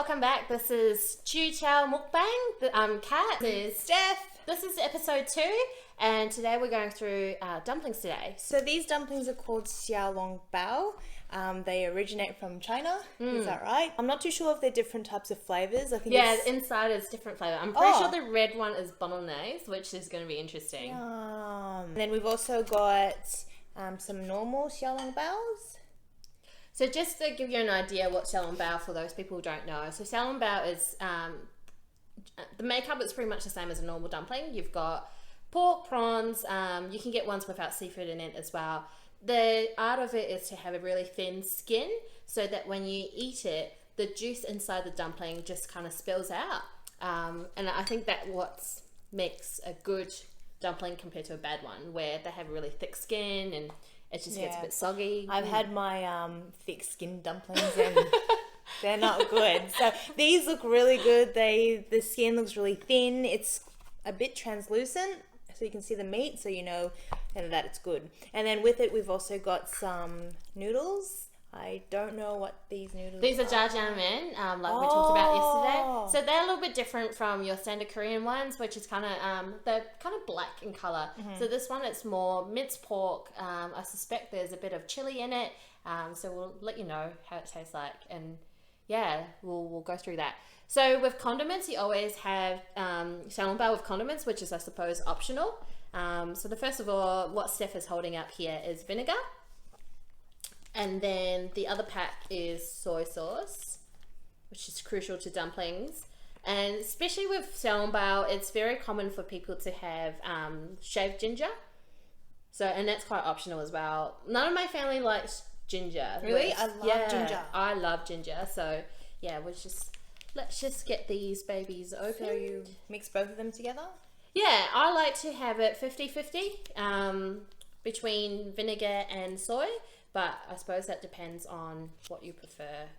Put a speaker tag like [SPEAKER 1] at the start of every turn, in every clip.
[SPEAKER 1] welcome back. This is Chew Chow Mukbang. I'm Kat.
[SPEAKER 2] This is Stef.
[SPEAKER 1] This is episode 2, and today we're going through dumplings today.
[SPEAKER 2] So these dumplings are called Xiao Long Bao. They originate from China. Is that right? I'm not too sure if they're different types of flavors. I think
[SPEAKER 1] the inside is different flavor. I'm pretty sure the red one is bolognese, which is going to be interesting.
[SPEAKER 2] And then we've also got some normal Xiao Long Baos.
[SPEAKER 1] So just to give you an idea what Xiao Long Bao for those people who don't know. So Xiao Long Bao is, the makeup is pretty much the same as a normal dumpling. You've got pork, prawns, you can get ones without seafood in it as well. The art of it is to have a really thin skin so that when you eat it, the juice inside the dumpling just kind of spills out. And I think that what makes a good dumpling compared to a bad one, where they have really thick skin and it just gets a bit soggy.
[SPEAKER 2] I've had my thick skin dumplings and they're not good. So these look really good. The skin looks really thin. It's a bit translucent, so you can see the meat, so you know that it's good. And then with it, we've also got some noodles. I don't know what these noodles are.
[SPEAKER 1] These are Jajangmyeon, like we talked about yesterday. So they're a little bit different from your standard Korean ones, which is kind of, they're kind of black in colour. So this one, it's more minced pork. I suspect there's a bit of chili in it. So we'll let you know how it tastes like. And yeah, we'll go through that. So with condiments, you always have Xiao Long Bao with condiments, which is, I suppose, optional. So the first of all, what Steph is holding up here is vinegar. And then the other pack is soy sauce, which is crucial to dumplings. And especially with Xiao Long Bao, it's very common for people to have shaved ginger. So, and that's quite optional as well. None of my family likes ginger.
[SPEAKER 2] Really? I love ginger.
[SPEAKER 1] I love ginger. So yeah, let's just get these babies open.
[SPEAKER 2] So you mix both of them together?
[SPEAKER 1] Yeah, I like to have it 50-50 between vinegar and soy. But I suppose that depends on what you prefer.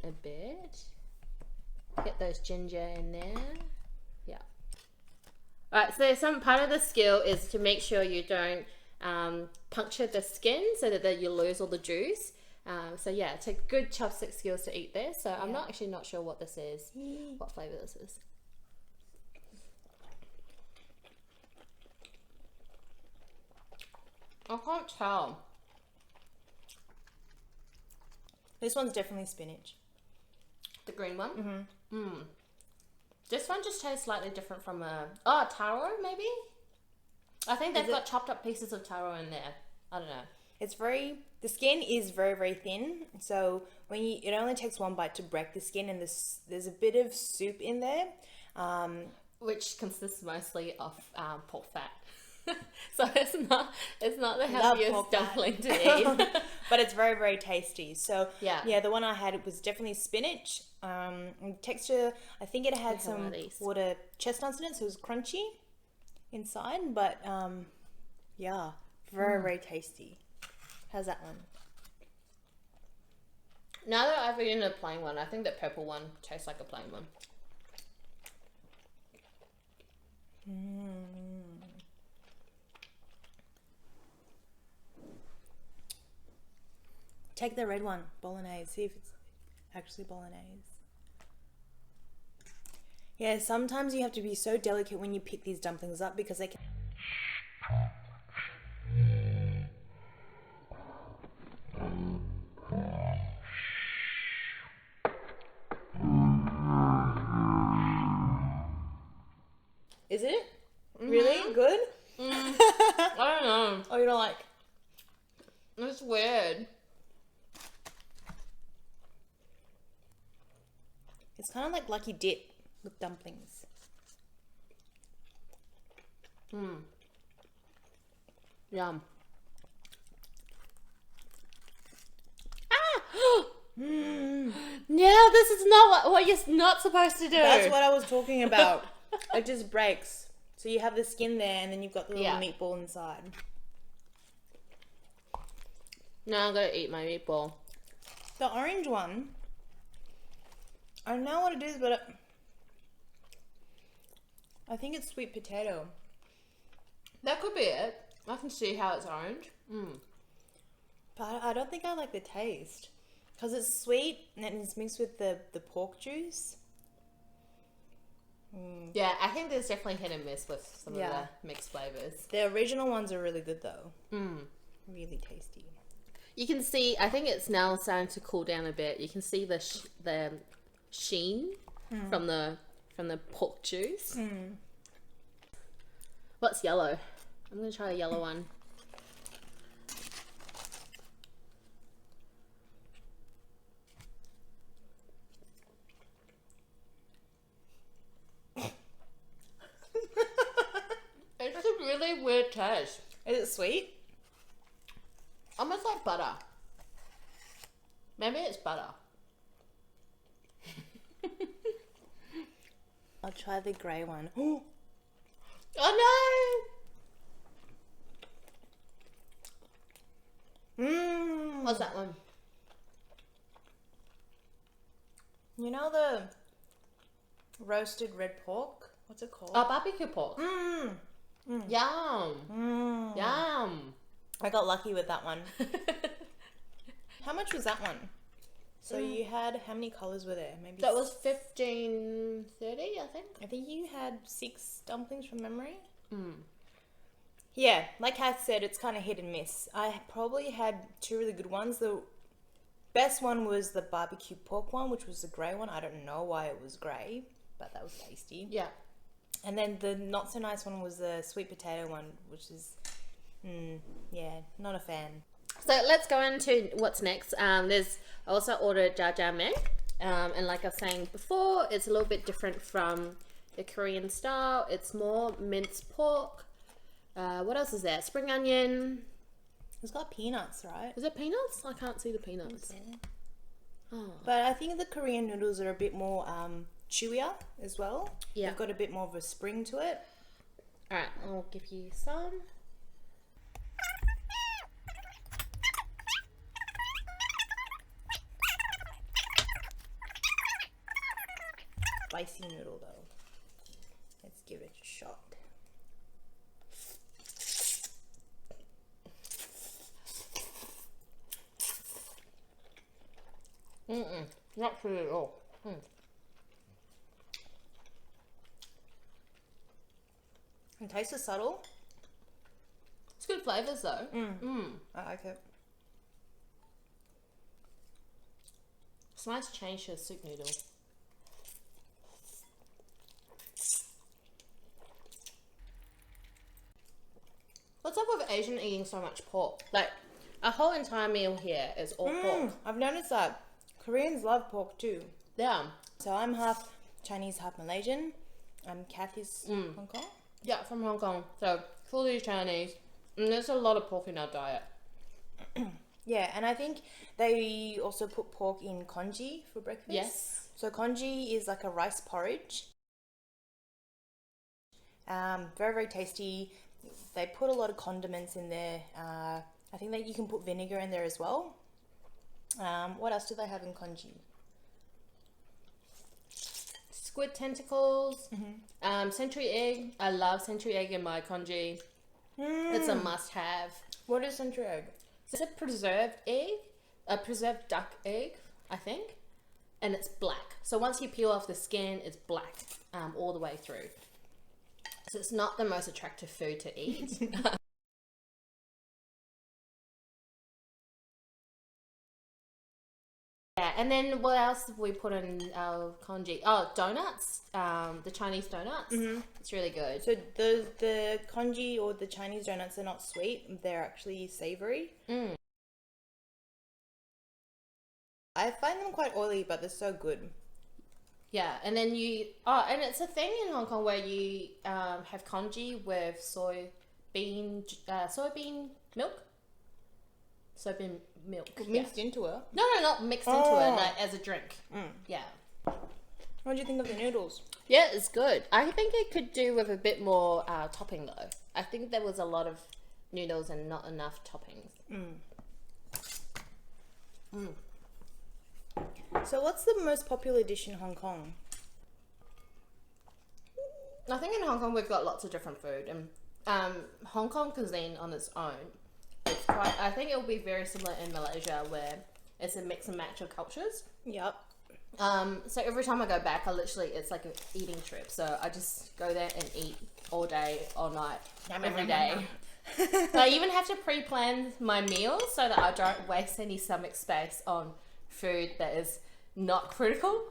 [SPEAKER 1] A bit. Get those ginger in there. Yeah. Alright, so some part of the skill is to make sure you don't puncture the skin so that you lose all the juice. So yeah, it takes good chopstick skills to eat this. So I'm not sure what this is, what flavour this is. I can't tell.
[SPEAKER 2] This one's definitely spinach.
[SPEAKER 1] The green one? This one just tastes slightly different from taro maybe? I think they've got chopped up pieces of taro in there. I don't know.
[SPEAKER 2] The skin is very, very thin. So it only takes one bite to break the skin, and there's a bit of soup in there.
[SPEAKER 1] Which consists mostly of pork fat. So it's not the healthiest dumpling to eat.
[SPEAKER 2] But it's very, very tasty. So
[SPEAKER 1] yeah,
[SPEAKER 2] the one I had, it was definitely spinach. Texture, I think it had some water chestnuts in it, so it was crunchy inside. But very, very tasty. How's that one?
[SPEAKER 1] Now that I've eaten a plain one, I think the purple one tastes like a plain one.
[SPEAKER 2] Take the red one, bolognese. See if it's actually bolognese. Yeah, sometimes you have to be so delicate when you pick these dumplings up because they can... Is it? Really? Good?
[SPEAKER 1] I don't know.
[SPEAKER 2] Oh, you don't like...
[SPEAKER 1] It's weird.
[SPEAKER 2] It's kind of like Lucky Dip with dumplings.
[SPEAKER 1] Yum. No, this is not what you're not supposed to do.
[SPEAKER 2] That's what I was talking about. It just breaks. So you have the skin there, and then you've got the little meatball inside.
[SPEAKER 1] Now I'm going to eat my meatball.
[SPEAKER 2] The orange one, I don't know what it is, but I think it's sweet potato.
[SPEAKER 1] That could be it. I can see how it's orange.
[SPEAKER 2] But I don't think I like the taste. Because it's sweet and it's mixed with the pork juice.
[SPEAKER 1] Yeah, I think there's definitely hit and miss with some of the mixed flavours.
[SPEAKER 2] The original ones are really good though. Really tasty.
[SPEAKER 1] You can see, I think it's now starting to cool down a bit. You can see the sheen from the pork juice. What's yellow? I'm going to try a yellow one. It's a really weird taste.
[SPEAKER 2] Is it sweet?
[SPEAKER 1] Almost like butter. Maybe it's butter.
[SPEAKER 2] I'll try the grey one.
[SPEAKER 1] Oh
[SPEAKER 2] no!
[SPEAKER 1] What's that one?
[SPEAKER 2] You know the roasted red pork? What's it called?
[SPEAKER 1] Oh, barbecue pork. Yum. Yum.
[SPEAKER 2] I got lucky with that one. How much was that one? So you had, how many colours were there? Maybe
[SPEAKER 1] That was $15.30, I think.
[SPEAKER 2] I think you had 6 dumplings from memory. Yeah, like Kath said, it's kind of hit and miss. I probably had 2 really good ones. The best one was the barbecue pork one, which was the grey one. I don't know why it was grey, but that was tasty.
[SPEAKER 1] Yeah.
[SPEAKER 2] And then the not so nice one was the sweet potato one, which is, yeah, not a fan.
[SPEAKER 1] So let's go into what's next. I also ordered Jajangmyeon. And like I was saying before, it's a little bit different from the Korean style. It's more minced pork. What else is there? Spring onion.
[SPEAKER 2] It's got peanuts, right?
[SPEAKER 1] Is it peanuts? I can't see the peanuts. Oh.
[SPEAKER 2] But I think the Korean noodles are a bit more chewier as well.
[SPEAKER 1] Yeah.
[SPEAKER 2] They've got a bit more of a spring to it.
[SPEAKER 1] Alright, I'll give you some.
[SPEAKER 2] Spicy noodle though. Let's give it a shot.
[SPEAKER 1] Not true at all.
[SPEAKER 2] The taste is subtle.
[SPEAKER 1] It's good flavours though.
[SPEAKER 2] I like it.
[SPEAKER 1] It's nice change to a soup noodle. What's up with Asian eating so much pork? Like, a whole entire meal here is all pork.
[SPEAKER 2] I've noticed that Koreans love pork too.
[SPEAKER 1] Yeah.
[SPEAKER 2] So I'm half Chinese, half Malaysian. Kathy's Hong Kong.
[SPEAKER 1] Yeah, from Hong Kong. So, fully Chinese. And there's a lot of pork in our diet.
[SPEAKER 2] Yeah, and I think they also put pork in congee for breakfast.
[SPEAKER 1] Yes.
[SPEAKER 2] So congee is like a rice porridge. Very, very tasty. They put a lot of condiments in there. I think that you can put vinegar in there as well. What else do they have in congee?
[SPEAKER 1] Squid tentacles. Century egg. I love century egg in my congee. It's a must-have.
[SPEAKER 2] What is century egg?
[SPEAKER 1] It's a preserved egg. A preserved duck egg, I think. And it's black. So once you peel off the skin, it's black all the way through. So it's not the most attractive food to eat. Yeah, and then what else have we put in our congee? Oh, donuts. The Chinese donuts. It's really good.
[SPEAKER 2] So the congee or the Chinese donuts are not sweet. They're actually savory. I find them quite oily, but they're so good.
[SPEAKER 1] Yeah, and then and it's a thing in Hong Kong where you have congee with soybean milk. Soybean milk.
[SPEAKER 2] Mixed into it?
[SPEAKER 1] No, not mixed into it, like as a drink. Yeah.
[SPEAKER 2] What do you think of the noodles?
[SPEAKER 1] Yeah, it's good. I think it could do with a bit more topping though. I think there was a lot of noodles and not enough toppings.
[SPEAKER 2] So what's the most popular dish in Hong Kong?
[SPEAKER 1] I think in Hong Kong we've got lots of different food, and Hong Kong cuisine on its own, it's quite. I think it will be very similar in Malaysia, where it's a mix and match of cultures.
[SPEAKER 2] Yep.
[SPEAKER 1] So every time I go back, it's like an eating trip. So I just go there and eat all day, all night, every day. I even have to pre-plan my meals so that I don't waste any stomach space on food that is not critical.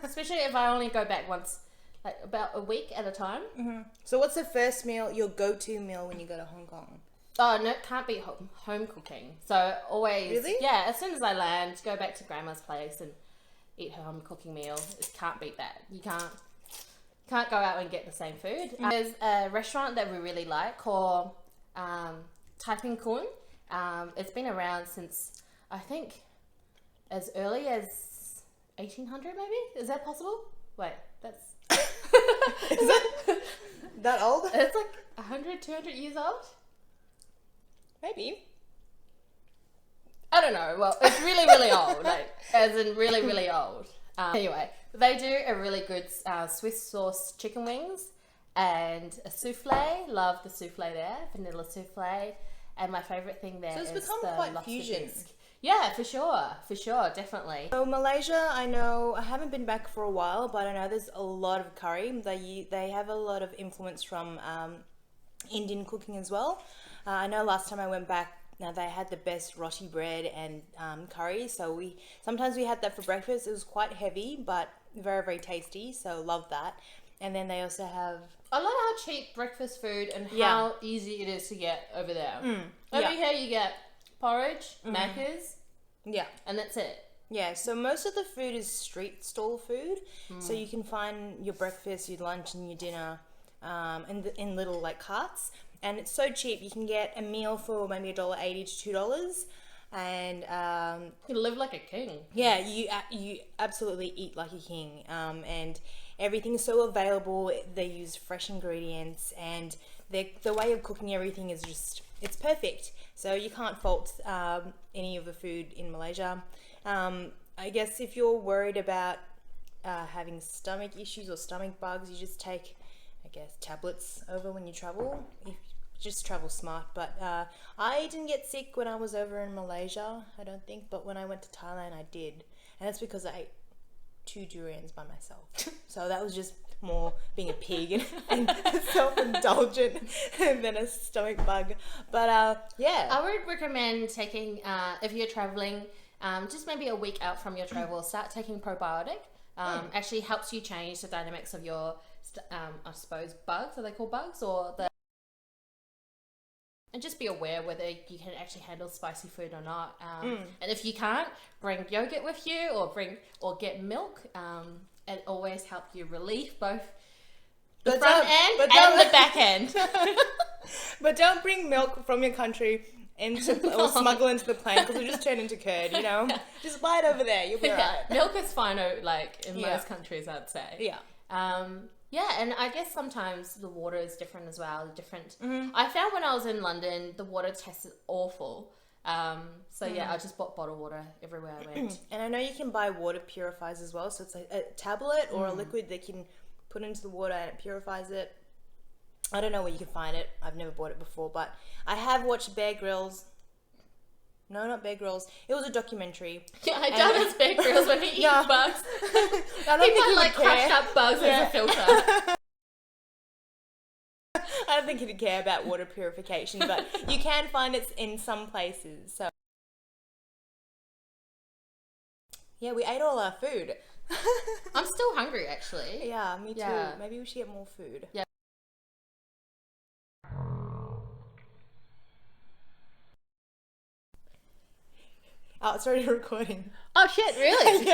[SPEAKER 1] Especially if I only go back once, like about a week at a time.
[SPEAKER 2] Mm-hmm. So what's the first meal, your go-to meal when you go to Hong Kong?
[SPEAKER 1] Oh, no, it can't be home cooking. So always,
[SPEAKER 2] Really?
[SPEAKER 1] Yeah, as soon as I land, go back to grandma's place and eat her home cooking meal. It can't beat that. You can't go out and get the same food. There's a restaurant that we really like called Tai Fung. It's been around since, I think, as early as 1800 maybe? Is that possible? Wait, that's...
[SPEAKER 2] Is it that old?
[SPEAKER 1] It's like 100, 200 years old?
[SPEAKER 2] Maybe.
[SPEAKER 1] I don't know. Well, it's really, really old. Like, as in really, really old. Anyway, they do a really good Swiss sauce chicken wings and a souffle. Love the souffle there. Vanilla souffle. And my favourite thing there is the
[SPEAKER 2] become quite
[SPEAKER 1] lobster
[SPEAKER 2] fusion.
[SPEAKER 1] bisque. Yeah, for sure, definitely.
[SPEAKER 2] So Malaysia, I know, I haven't been back for a while, but I know there's a lot of curry. They have a lot of influence from Indian cooking as well. I know last time I went back, now they had the best roti bread and curry. So sometimes we had that for breakfast. It was quite heavy, but very, very tasty. So love that. And then they also have...
[SPEAKER 1] I love how cheap breakfast food and how easy it is to get over there. Over here you get porridge, macas, and that's it.
[SPEAKER 2] Yeah, so most of the food is street stall food. So you can find your breakfast, your lunch and your dinner in little like carts. And it's so cheap. You can get a meal for maybe $1.80 to $2. And
[SPEAKER 1] you live like a king.
[SPEAKER 2] Yeah, you absolutely eat like a king. And everything's so available. They use fresh ingredients, and the way of cooking everything is just, it's perfect. So you can't fault any of the food in Malaysia. I guess if you're worried about having stomach issues or stomach bugs, you just take, I guess, tablets over when you travel. Just travel smart. But I didn't get sick when I was over in Malaysia, I don't think. But when I went to Thailand, I did. And that's because I ate 2 durians by myself. So that was just more being a pig and self-indulgent than a stomach bug. But yeah.
[SPEAKER 1] I would recommend taking, if you're traveling, just maybe a week out from your travel, start taking probiotic. Actually helps you change the dynamics of your, I suppose, bugs. Are they called bugs? And just be aware whether you can actually handle spicy food or not. And if you can't, bring yogurt with you or get milk. It always helps you relieve both the front end and the back end.
[SPEAKER 2] But don't bring milk from your country or smuggle into the plane, because it'll just turn into curd, you know? Just buy it over there, you'll be alright.
[SPEAKER 1] Milk is fine, like in most countries, I'd say.
[SPEAKER 2] Yeah.
[SPEAKER 1] Yeah, and I guess sometimes the water is different as well. I found when I was in London, the water tasted awful. So yeah, I just bought bottled water everywhere I went.
[SPEAKER 2] And I know you can buy water purifiers as well. So it's like a tablet or a liquid that can put into the water and it purifies it. I don't know where you can find it. I've never bought it before, but I have watched Bear Grylls. No, not Bear Grylls. It was a documentary.
[SPEAKER 1] Yeah, I doubt it's Bear Grylls when he eats bugs.
[SPEAKER 2] I don't think he would
[SPEAKER 1] crushed up bugs as a filter.
[SPEAKER 2] I don't think he'd care about water purification, but you can find it in some places. So yeah, we ate all our food.
[SPEAKER 1] I'm still hungry, actually.
[SPEAKER 2] Yeah, me too. Maybe we should get more food.
[SPEAKER 1] Yeah.
[SPEAKER 2] Oh, it's already recording.
[SPEAKER 1] Oh shit, really?